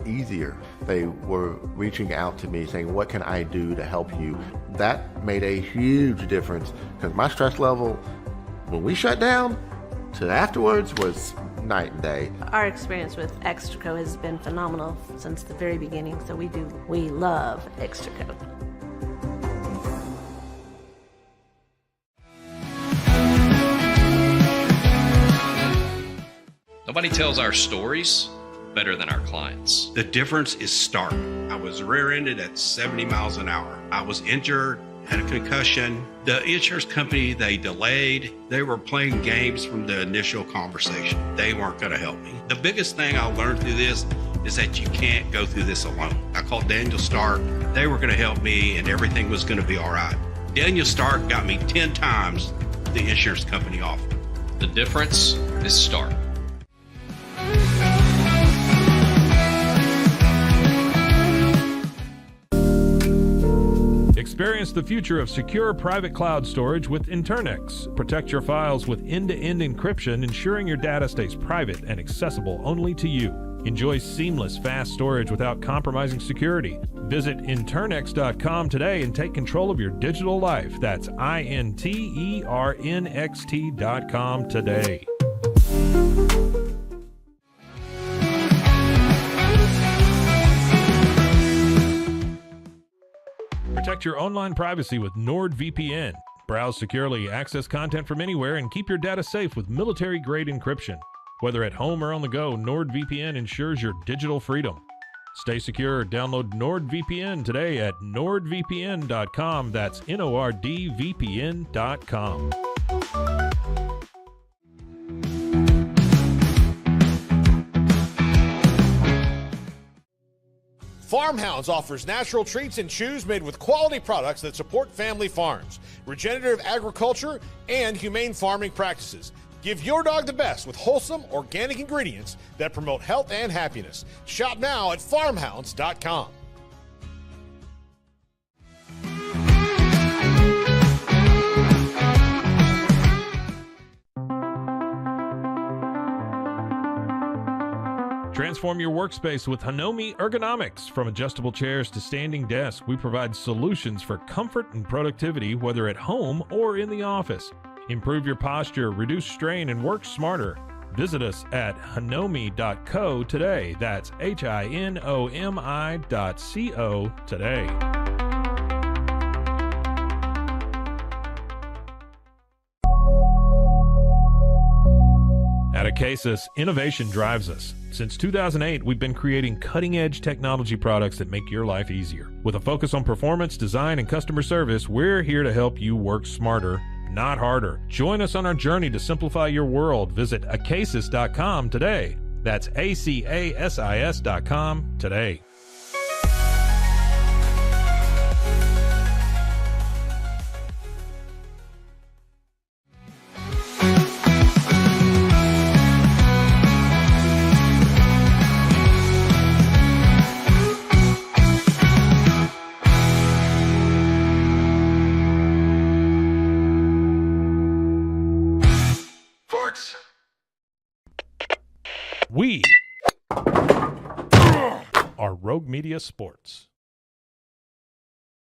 Speaker 4: easier. They were reaching out to me saying, what can I do to help you? That made a huge difference because my stress level, when we shut down, to afterwards was night and day.
Speaker 3: Our experience with Extraco has been phenomenal since the very beginning, so we love Extraco.
Speaker 13: Nobody tells our stories better than our clients.
Speaker 14: The difference is stark. I was rear-ended at 70 miles an hour. I was injured, had a concussion. The insurance company, they delayed. They were playing games from the initial conversation. They weren't going to help me. The biggest thing I learned through this is that you can't go through this alone. I called Daniel Stark. They were going to help me and everything was going to be all right. Daniel Stark got me 10 times the insurance company offered.
Speaker 13: The difference is stark.
Speaker 2: Experience the future of secure private cloud storage with Internex. Protect your files with end-to-end encryption, ensuring your data stays private and accessible only to you. Enjoy seamless, fast storage without compromising security. Visit Internext.com today and take control of your digital life. That's INTERNXT.com today. Protect your online privacy with NordVPN. Browse securely, access content from anywhere, and keep your data safe with military-grade encryption. Whether at home or on the go, NordVPN ensures your digital freedom. Stay secure. Download NordVPN today at nordvpn.com. That's NORDVPN.com.
Speaker 5: Farmhounds offers natural treats and chews made with quality products that support family farms, regenerative agriculture, and humane farming practices. Give your dog the best with wholesome, organic ingredients that promote health and happiness. Shop now at farmhounds.com.
Speaker 2: Transform your workspace with Hanomi Ergonomics. From adjustable chairs to standing desks, we provide solutions for comfort and productivity, whether at home or in the office. Improve your posture, reduce strain, and work smarter. Visit us at hanomi.co today. That's HINOMI.co today. At Acasis, innovation drives us. Since 2008, we've been creating cutting-edge technology products that make your life easier. With a focus on performance, design, and customer service, we're here to help you work smarter, not harder. Join us on our journey to simplify your world. Visit acasis.com today. That's ACASIS.com today. We are Rogue Media Sports.